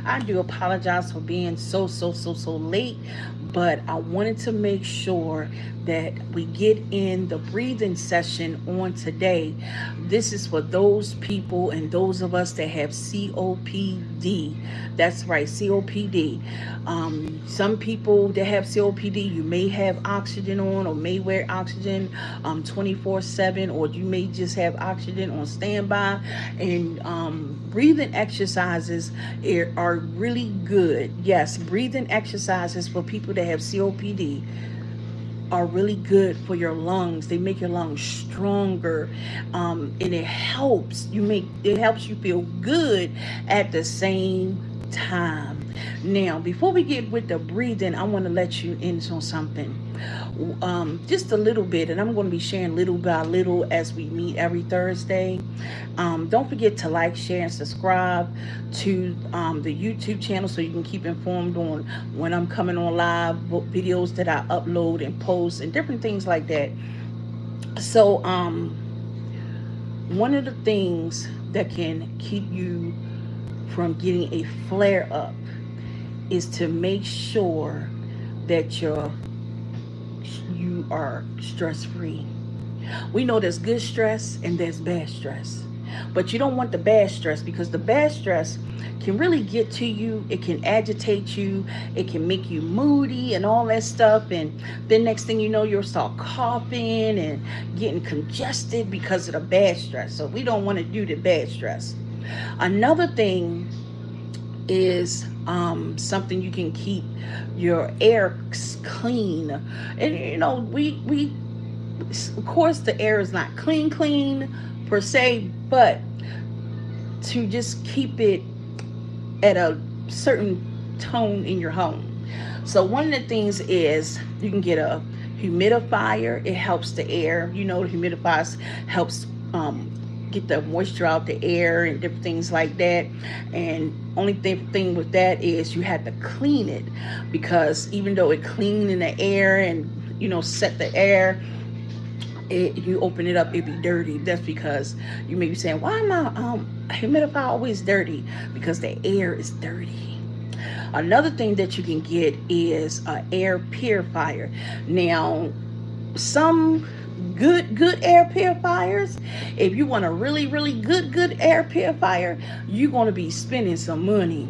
I do apologize for being so late, but I wanted to make sure that we get in the breathing session on today. This is for those people and those of us that have COPD. That's right, COPD. Some people that have COPD, you may have oxygen on or may wear oxygen 24/7, or you may just have oxygen on standby. And breathing exercises are really good. Yes, breathing exercises for people that have COPD are really good for your lungs. They make your lungs stronger, and it helps you feel good at the same time. Now, before we get with the breathing, I want to let you in on something, just a little bit, and I'm going to be sharing little by little as we meet every Thursday. Don't forget to like, share, and subscribe to the YouTube channel so you can keep informed on when I'm coming on live, videos that I upload and post, and different things like that. So, one of the things that can keep you from getting a flare up is to make sure that you are stress free. We know there's good stress and there's bad stress. But you don't want the bad stress, because the bad stress can really get to you. It can agitate you. It can make you moody and all that stuff. And then next thing you know, you'll start coughing and getting congested because of the bad stress. So we don't want to do the bad stress. Another thing is something you can keep your air clean. And we of course the air is not clean per se, but to just keep it at a certain tone in your home. So one of the things is you can get a humidifier. It helps the air. The humidifiers helps get the moisture out the air and different things like that. And only thing with that is you have to clean it, because even though it clean in the air and set the air, you open it up, it be dirty. That's because you may be saying, why am my humidifier always dirty? Because the air is dirty. Another thing that you can get is an air purifier. Now, some good air purifiers, if you want a really good air purifier, you're going to be spending some money.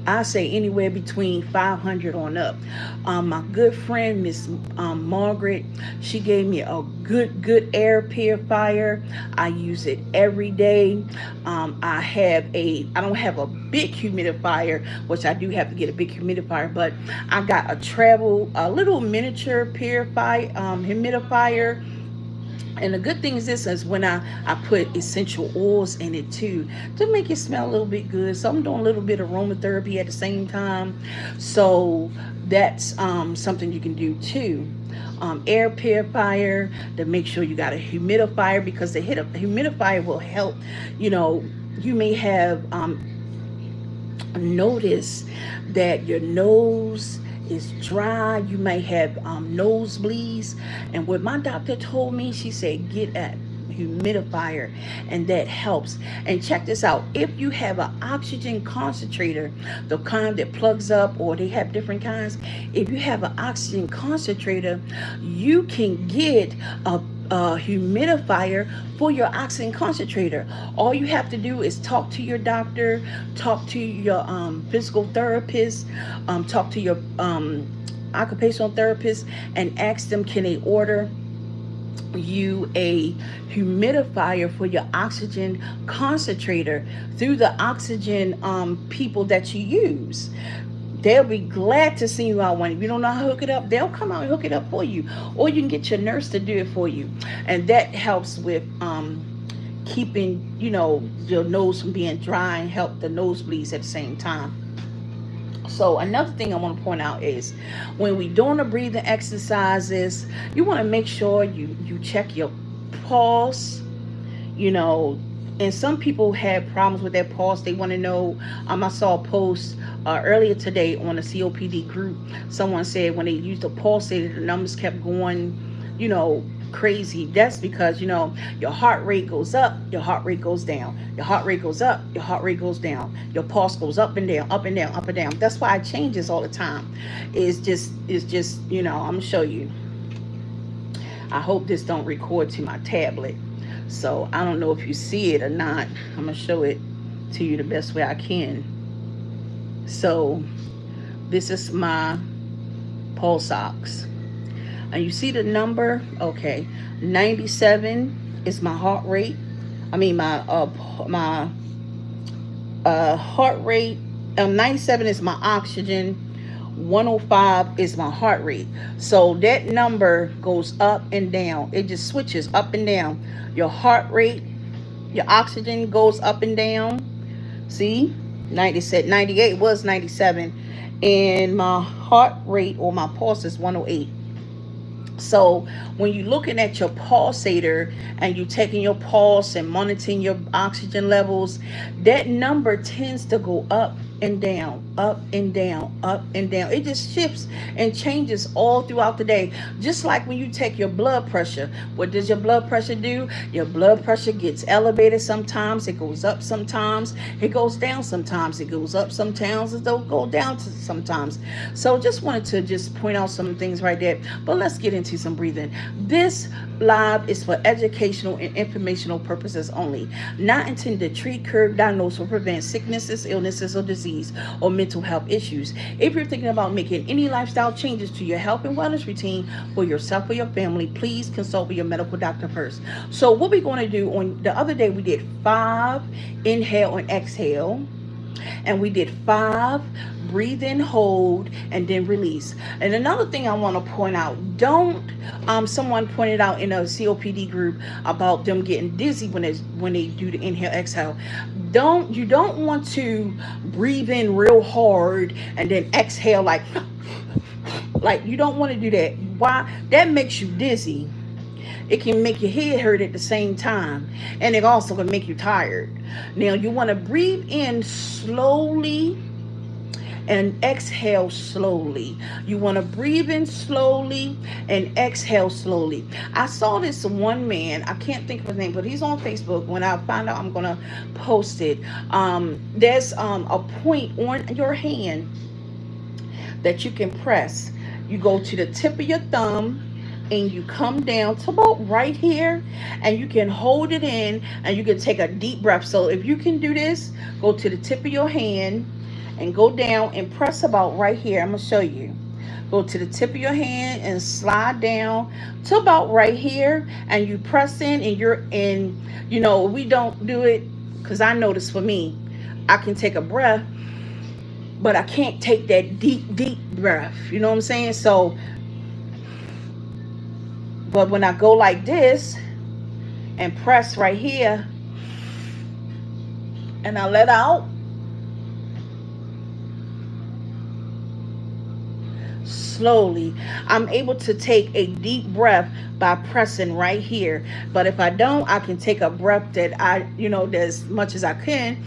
I say anywhere between $500 on up. My good friend Miss Margaret, she gave me a good air purifier. I use it every day. I don't have a big humidifier, which I do have to get a big humidifier, but I got a little miniature humidifier. And the good thing is this, is when I put essential oils in it too, to make it smell a little bit good. So I'm doing a little bit of aromatherapy at the same time. So that's something you can do too. Air purifier, to make sure you got a humidifier, because the humidifier will help. You may have noticed that your nose is dry. You may have nosebleeds. And what my doctor told me, she said, get a humidifier, and that helps. And check this out. If you have an oxygen concentrator, the kind that plugs up, or they have different kinds, if you have an oxygen concentrator, you can get a humidifier for your oxygen concentrator. All you have to do is talk to your doctor, talk to your physical therapist, talk to your occupational therapist, and ask them, can they order you a humidifier for your oxygen concentrator through the oxygen people that you use. They'll be glad to see you out one. If you don't know how to hook it up, they'll come out and hook it up for you. Or you can get your nurse to do it for you. And that helps with keeping, your nose from being dry, and help the nosebleeds at the same time. So another thing I want to point out is, when we're doing the breathing exercises, you want to make sure you check your pulse. And some people have problems with their pulse. They want to know. I saw a post earlier today on the COPD group. Someone said when they used the pulse, the numbers kept going, crazy. That's because, your heart rate goes up, your heart rate goes down, your heart rate goes up, your heart rate goes down, your pulse goes up and down, up and down, up and down. That's why it changes all the time. It's just I'm gonna show you. I hope this don't record to my tablet, so I don't know if you see it or not. I'm gonna show it to you the best way I can. So this is my pulse ox, and you see the number. Okay, 97 is my heart rate. I mean my heart rate. 97 is my oxygen. 105 is my heart rate. So that number goes up and down. It just switches up and down. Your heart rate, your oxygen goes up and down. See, 98 was 97, and my heart rate or my pulse is 108. So when you're looking at your pulsator and you're taking your pulse and monitoring your oxygen levels, that number tends to go up and down, up and down, up and down. It just shifts and changes all throughout the day. Just like when you take your blood pressure, what does your blood pressure do? Your blood pressure gets elevated sometimes, it goes up sometimes, it goes down sometimes, it goes up sometimes, it don't go down sometimes. So just wanted to just point out some things right there. But let's get into some breathing. This live is for educational and informational purposes only, not intended to treat, cure, diagnose, or prevent sicknesses, illnesses, or disease, or mental health issues. If you're thinking about making any lifestyle changes to your health and wellness routine for yourself or your family, please consult with your medical doctor first. So what we're going to do, on the other day we did 5 inhale and exhale, and we did 5 breathe in, hold, and then release. And another thing I want to point out, someone pointed out in a COPD group about them getting dizzy when they do the inhale exhale. You don't want to breathe in real hard and then exhale like you don't want to do that. Why? That makes you dizzy. It can make your head hurt at the same time, and it also can make you tired. Now you want to breathe in slowly and exhale slowly. You want to breathe in slowly and exhale slowly. I saw this one man, I can't think of his name, but he's on Facebook. When I find out, I'm going to post it. There's a point on your hand that you can press. You go to the tip of your thumb and you come down to about right here, and you can hold it in and you can take a deep breath. So if you can do this, go to the tip of your hand and go down and press about right here. I'm going to show you. Go to the tip of your hand and slide down to about right here, and you press in, and you're in. We don't do it because I notice for me, I can take a breath, but I can't take that deep breath. You know what I'm saying? So, but when I go like this and press right here and I let out, slowly, I'm able to take a deep breath by pressing right here. But if I don't, I can take a breath that as much as I can,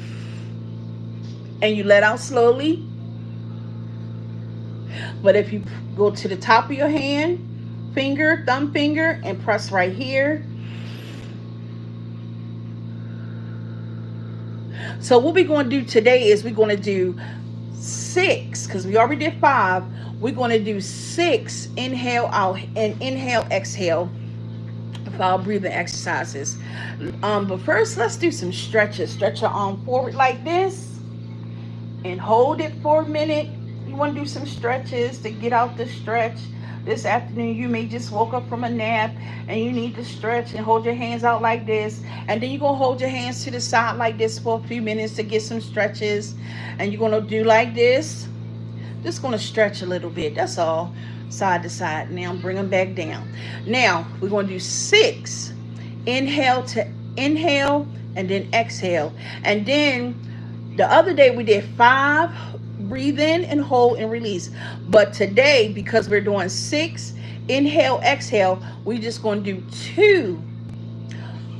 and you let out slowly. But if you go to the top of your hand, thumb finger, and press right here. So what we're going to do today is we're going to do 6, because we already did 5. We're going to do 6 inhale out and inhale exhale for our breathing exercises. But first, let's do some stretches. Stretch your arm forward like this and hold it for a minute. You want to do some stretches to get out the stretch. This afternoon, you may just woke up from a nap and you need to stretch and hold your hands out like this. And then you're going to hold your hands to the side like this for a few minutes to get some stretches. And you're going to do like this. Just going to stretch a little bit. That's all. Side to side. Now bring them back down. Now we're going to do 6. Inhale to inhale and then exhale. And then the other day we did 5. Breathe in and hold and release. But today, because we're doing 6 inhale, exhale, we're just going to do 2.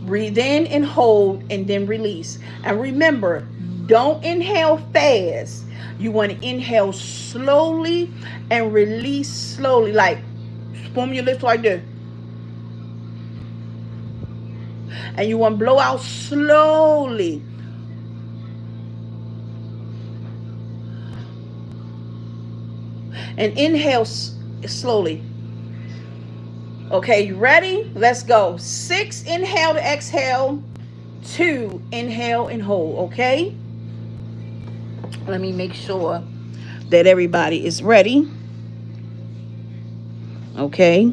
Breathe in and hold and then release. And remember, don't inhale fast. You want to inhale slowly and release slowly. Like form your lips like this. And you want to blow out slowly. And inhale slowly. Okay, you ready? Let's go. 6, inhale to exhale. 2, inhale and hold, okay? Let me make sure that everybody is ready. Okay.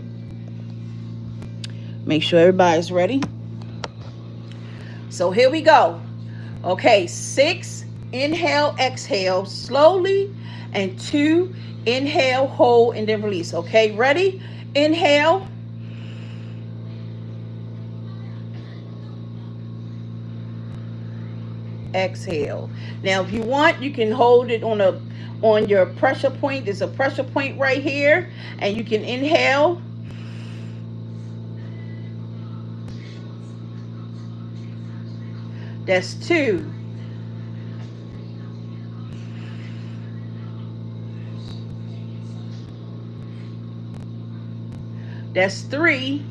Make sure everybody's ready. So here we go. Okay, 6, inhale, exhale slowly. And 2, inhale, hold, and then release. Okay, ready? Inhale. Exhale. Now, if you want, you can hold it on your pressure point. There's a pressure point right here. And you can inhale. That's 2. That's 3.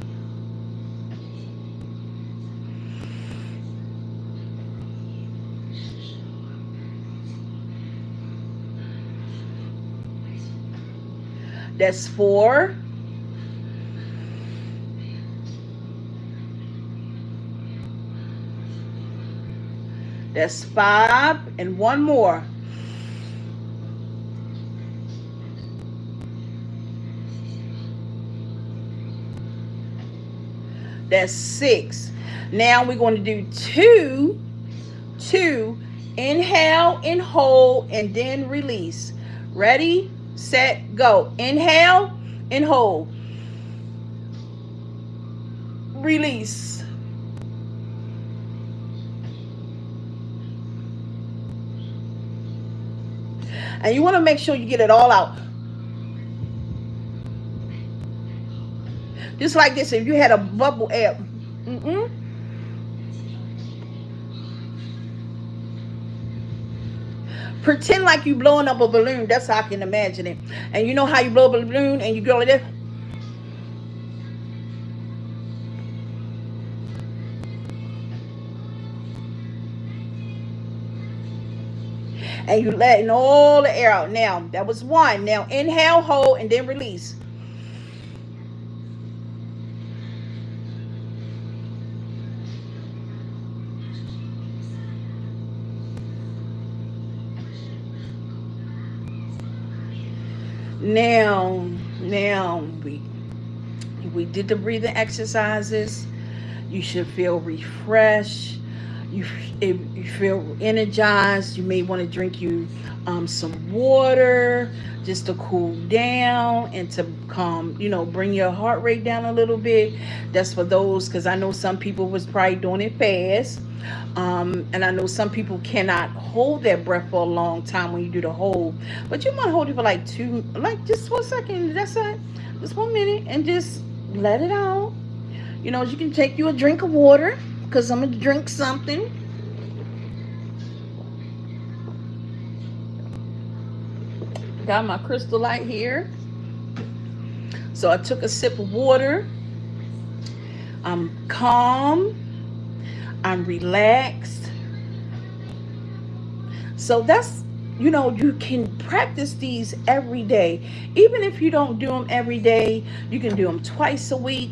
That's 4. That's 5. And one more. That's 6. Now we're going to do 2. Inhale and hold and then release. Ready, set, go. Inhale and hold. Release. And you want to make sure you get it all out. Just like this, if you had a bubble air. Pretend like you blowing up a balloon. That's how I can imagine it. And you know how you blow up a balloon and you go like this? And you letting all the air out. Now, that was 1. Now, inhale, hold, and then release. Now we did the breathing exercises. You should feel refreshed. You feel energized. You may want to drink some water just to cool down and to bring your heart rate down a little bit. That's for those, because I know some people was probably doing it fast. And I know some people cannot hold their breath for a long time when you do the hold. But you might hold it for just 1 second. That's it. Just 1 minute and just let it out. You can take you a drink of water, because I'm going to drink something. Got my crystal light here. So I took a sip of water. I'm calm. I'm relaxed. So that's, you can practice these every day. Even if you don't do them every day, you can do them twice a week,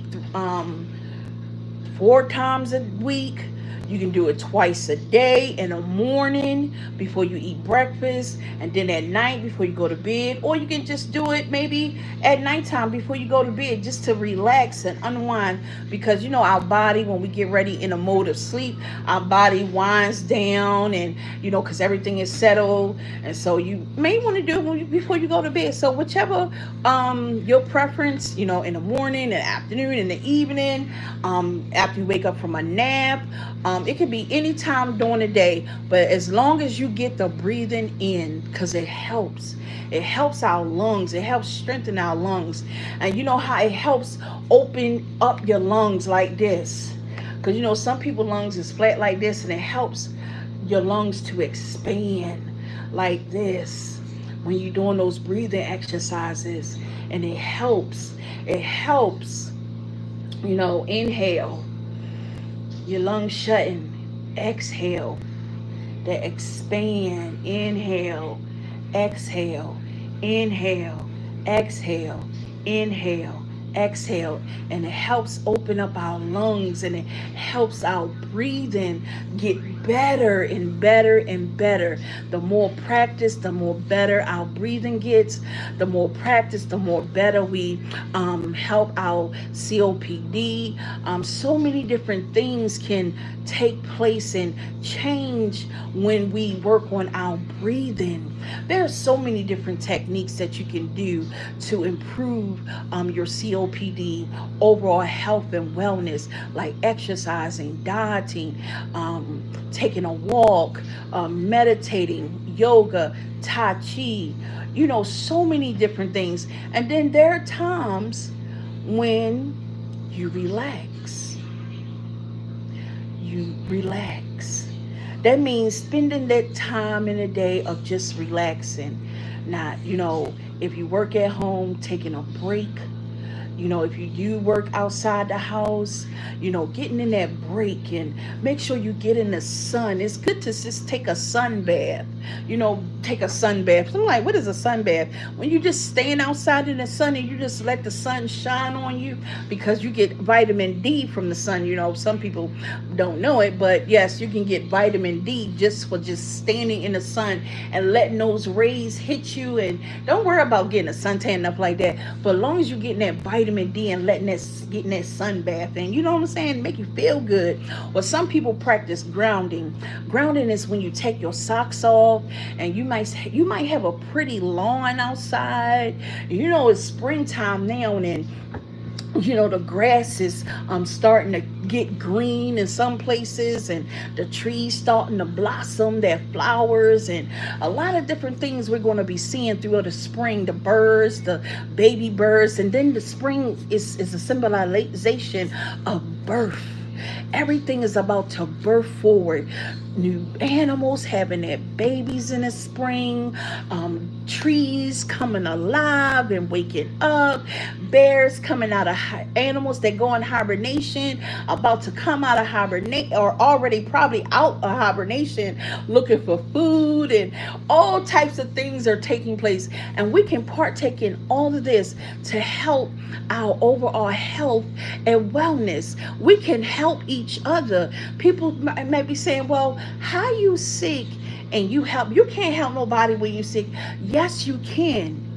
4 times a week. You can do it twice a day, in the morning before you eat breakfast, and then at night before you go to bed. Or you can just do it maybe at nighttime before you go to bed, just to relax and unwind. Because our body, when we get ready in a mode of sleep, our body winds down, and because everything is settled. And so you may want to do it before you go to bed. So whichever your preference, in the morning, in the afternoon, in the evening, after you wake up from a nap. It can be any time during the day, but as long as you get the breathing in, because it helps. It helps our lungs. It helps strengthen our lungs. And you know how it helps open up your lungs like this. Because some people's lungs is flat like this, and it helps your lungs to expand like this when you're doing those breathing exercises. And it helps. Inhale. Your lungs shutting. Exhale. They expand. Inhale. Exhale. Inhale. Exhale. Inhale. Exhale. And it helps open up our lungs, and it helps our breathing get better and better and better. The more practice, the more better our breathing gets. The more practice, the more better we help our COPD. So many different things can take place and change when we work on our breathing. There are so many different techniques that you can do to improve your COPD, overall health and wellness, like exercising, dieting, taking a walk, meditating, yoga, tai chi, so many different things. And then there are times when you relax. You relax. That means spending that time in a day of just relaxing. Not, if you work at home, taking a break. If you do work outside the house, getting in that break and make sure you get in the sun. It's good to just take a sun bath. Take a sun bath. So I'm like, what is a sun bath? When you just stand outside in the sun and you just let the sun shine on you, because you get vitamin D from the sun. Some people don't know it, but yes, you can get vitamin D just for just standing in the sun and letting those rays hit you. And don't worry about getting a suntan up like that. But as long as you're getting that vitamin D and getting that sun bath, and you know what I'm saying, make you feel good. Or some people practice grounding. Grounding is when you take your socks off, and you might have a pretty lawn outside. It's springtime now, and the grass is starting to get green in some places, and the trees starting to blossom their flowers, and a lot of different things we're going to be seeing throughout the spring. The birds, the baby birds, and then the spring is a symbolization of birth. Everything is about to birth forward. New animals having their babies in the spring, trees coming alive and waking up, bears coming out of animals that go in hibernation, about to come out of hibernation, or already probably out of hibernation, looking for food, and all types of things are taking place. And we can partake in all of this to help our overall health and wellness. We can help each other. People might be saying, well, how you sick and you can't help nobody when you sick. Yes, you can.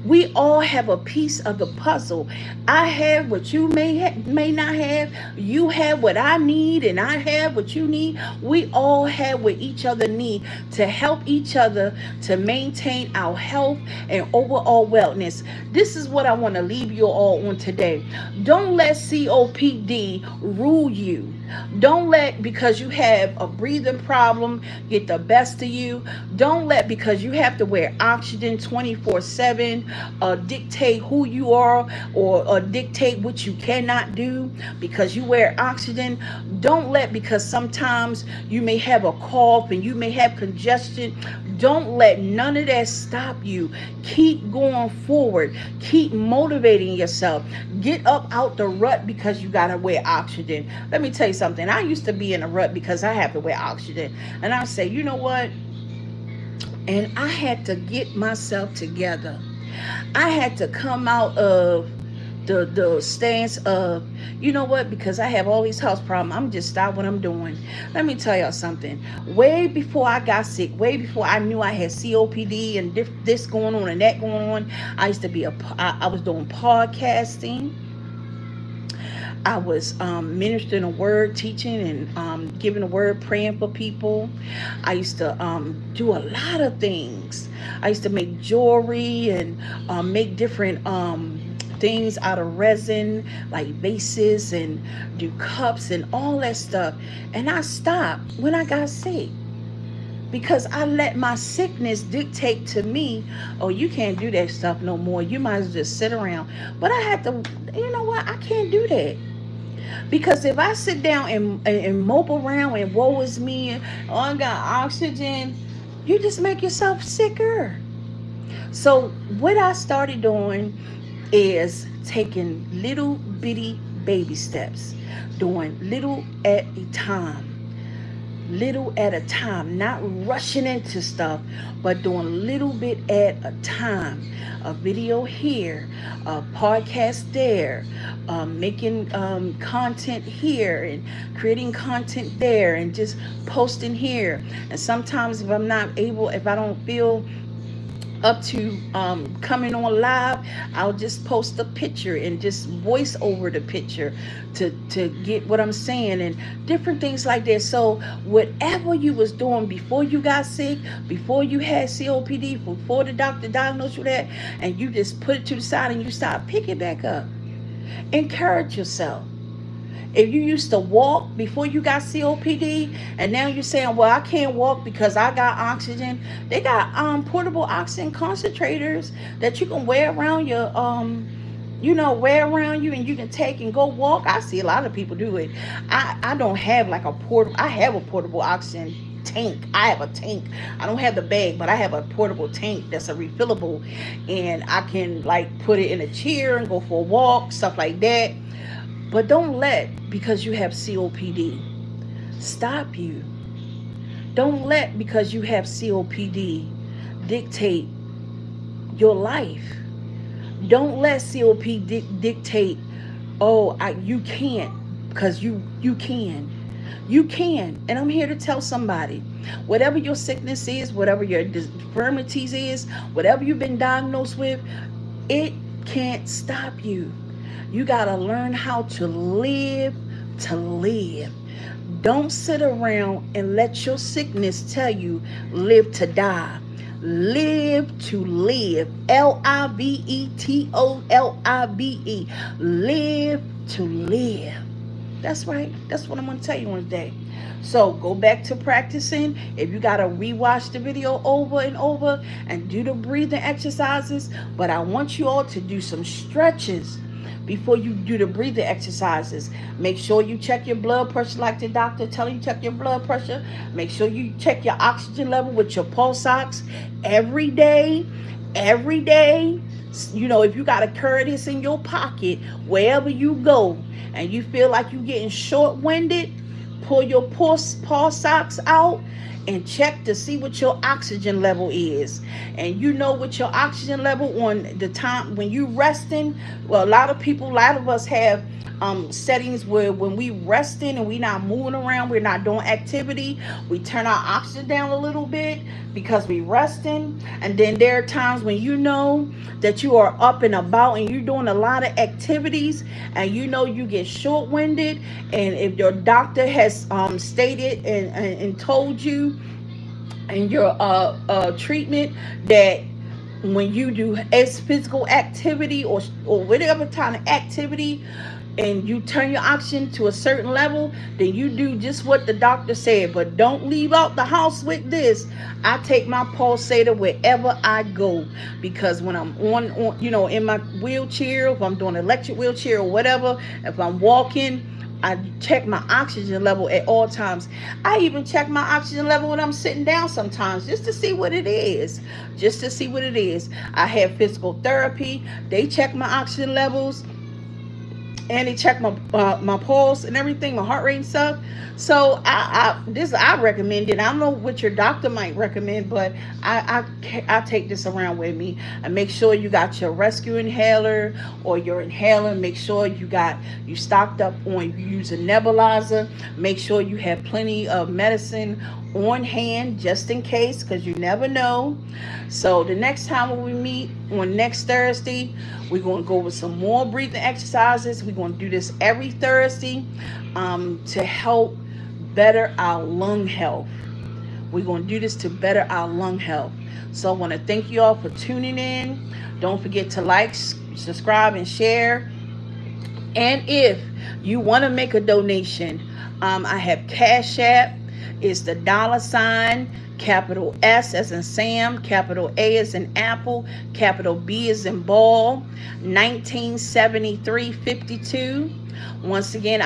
We all have a piece of the puzzle. I have what you may not have. You have what I need, and I have what you need. We all have what each other need to help each other to maintain our health and overall wellness. This is what I want to leave you all on today. Don't let COPD rule you. Don't let, because you have a breathing problem, get the best of you. Don't let, because you have to wear oxygen 24/7, dictate who you are, or dictate what you cannot do because you wear oxygen. Don't let, because sometimes you may have a cough and you may have congestion. Don't let none of that stop you. Keep going forward. Keep motivating yourself. Get up out the rut because you got to wear oxygen. Let me tell you something. I used to be in a rut because I have to wear oxygen. And I say, you know what? And I had to get myself together. I had to come out of the stance of, you know what, because I have all these health problems, I'm just stop what I'm doing. Let me tell y'all something. Way before I got sick, way before I knew I had COPD and this going on and that going on, I used to be I was doing podcasting. I was ministering a word, teaching, and giving a word, praying for people. I used to do a lot of things. I used to make jewelry and make different things out of resin, like vases, and do cups and all that stuff. And I stopped when I got sick, because I let my sickness dictate to me, oh, you can't do that stuff no more. You might as well just sit around. But I had to, you know what? I can't do that. Because if I sit down and mope around and woe is me, and oh, I got oxygen, you just make yourself sicker. So what I started doing is taking little bitty baby steps, doing little at a time. Little at a time, not rushing into stuff, but doing little bit at a time. A video here, a podcast there, making content here, and creating content there, and just posting here. And sometimes if I don't feel up to coming on live, I'll just post a picture and just voice over the picture to get what I'm saying, and different things like that. So whatever you was doing before you got sick, before you had COPD, before the doctor diagnosed you that, and you just put it to the side and you start picking back up. Encourage yourself. If you used to walk before you got COPD, and now you're saying, well, I can't walk because I got oxygen, they got portable oxygen concentrators that you can wear around your wear around you, and you can take and go walk. I see a lot of people do it. I don't have like I have a portable oxygen tank. I have a tank. I don't have the bag, but I have a portable tank that's a refillable, and I can like put it in a chair and go for a walk, stuff like that. But don't let, because you have COPD, stop you. Don't let, because you have COPD, dictate your life. Don't let COPD dictate, you can't, because you can. You can. And I'm here to tell somebody, whatever your sickness is, whatever your infirmities is, whatever you've been diagnosed with, it can't stop you. You got to learn how to live to live. Don't sit around and let your sickness tell you live to die. Live to live. LIVETOLIVE. Live to live. That's right. That's what I'm going to tell you on today. So go back to practicing. If you got to rewatch the video over and over and do the breathing exercises, but I want you all to do some stretches before you do the breathing exercises. Make sure you check your blood pressure like the doctor tell you check your blood pressure. Make sure you check your oxygen level with your pulse ox every day. Every day. You know, if you got a Curtis in your pocket, wherever you go, and you feel like you're getting short-winded, pull your pulse ox out and check to see what your oxygen level is. And you know what your oxygen level on the time when you resting. Well, a lot of us have settings where when we resting and we not moving around, we're not doing activity, we turn our oxygen down a little bit because we resting. And then there are times when you know that you are up and about and you're doing a lot of activities, and you know you get short-winded, and if your doctor has stated and told you in your treatment that when you do physical activity or whatever kind of activity, and you turn your oxygen to a certain level, then you do just what the doctor said. But don't leave out the house with this. I take my pulsator wherever I go, because when I'm on in my wheelchair, if I'm doing an electric wheelchair or whatever, if I'm walking, I check my oxygen level at all times. I even check my oxygen level when I'm sitting down sometimes, just to see what it is. I have physical therapy. They check my oxygen levels, and they check my pulse and everything, my heart rate and stuff. So I recommend it. I don't know what your doctor might recommend, but I take this around with me. And make sure you got your rescue inhaler or your inhaler. Make sure you stocked up on, you use a nebulizer. Make sure you have plenty of medicine on hand just in case, because you never know. So the next time when we meet on next Thursday, we're going to go over some more breathing exercises. We're going to do this every Thursday to help better our lung health. We're going to do this to better our lung health. So I want to thank you all for tuning in. Don't forget to like, subscribe, and share. And if you want to make a donation, I have Cash App. It's the $, capital S as in Sam, capital A as in Apple, capital B as in ball, 1973.52. Once again,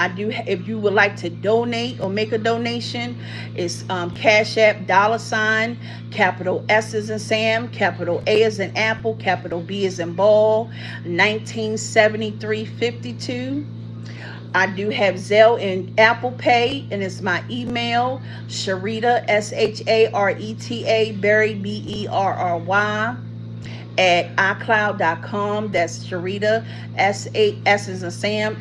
if you would like to donate or make a donation, it's Cash App, $, capital S as in Sam, capital A as in Apple, capital B as in ball, 1973.52. I do have Zelle and Apple Pay, and it's my email, Shareta, Shareta, Berry, Berry, at iCloud.com. That's Shareta, S as in Sam,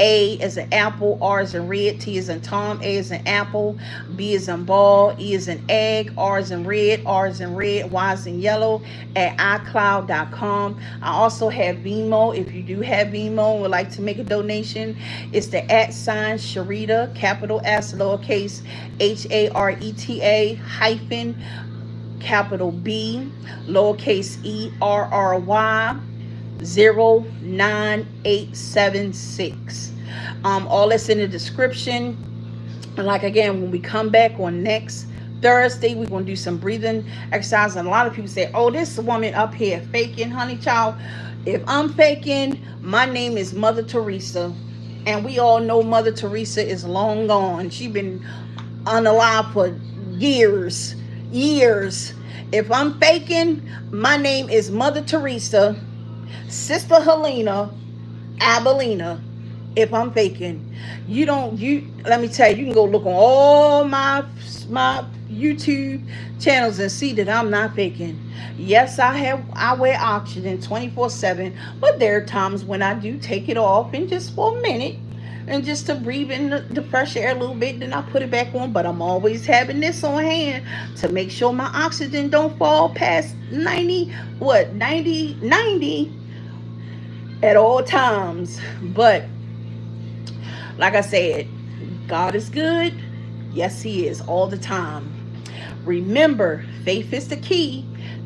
A as in apple, R as in red, T as in Tom, A as in apple, B as in ball, E as in egg, R as in red, Y as in yellow, at iCloud.com. I also have Venmo. If you do have Venmo and would like to make a donation, it's the @ Shareta, capital S, lowercase Hareta, hyphen, capital B, lowercase ERRY, 09876. All that's in the description. And like again, when we come back on next Thursday, we're gonna do some breathing exercise. And a lot of people say, "Oh, this woman up here faking, honey child." If I'm faking, my name is Mother Teresa, and we all know Mother Teresa is long gone. She been unalive for years. If I'm faking, my name is Mother Teresa, Sister Helena, Abelina. If I'm faking, let me tell you, you can go look on all my YouTube channels and see that I'm not faking. Yes, I wear oxygen 24/7, but there are times when I do take it off and just for a minute, and just to breathe in the fresh air a little bit, then I put it back on. But I'm always having this on hand to make sure my oxygen don't fall past 90 at all times. But like I said, God is good. Yes, he is, all the time. Remember, faith is the key.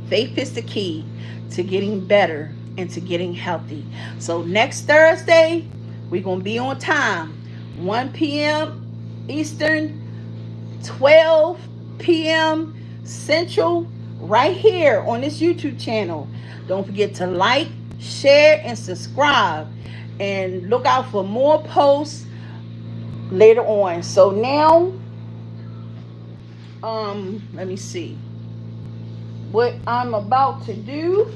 Faith is the key to getting better and to getting healthy. So next Thursday, we're going to be on time. 1 p.m. Eastern, 12 p.m. Central, right here on this YouTube channel. Don't forget to like, share, and subscribe. And look out for more posts later on. So now, let me see what I'm about to do.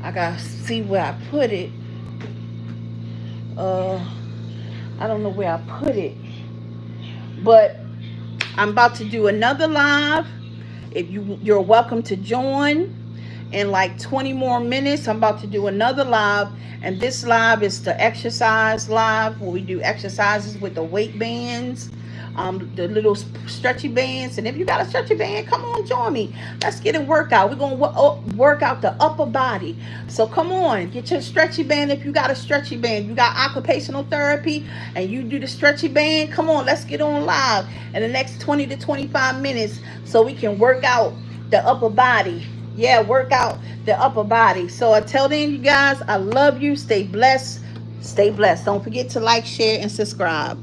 I gotta see where I put it. I don't know where I put it, but I'm about to do another live. If you're welcome to join. In like 20 more minutes, I'm about to do another live, and this live is the exercise live where we do exercises with the weight bands, the little stretchy bands. And if you got a stretchy band, come on, join me. Let's get a workout. We're gonna work out the upper body. So come on, get your stretchy band. If you got a stretchy band, you got occupational therapy, and you do the stretchy band, come on, let's get on live in the next 20 to 25 minutes so we can work out the upper body. Yeah, work out the upper body. So until then, you guys, I love you. Stay blessed. Stay blessed. Don't forget to like, share, and subscribe.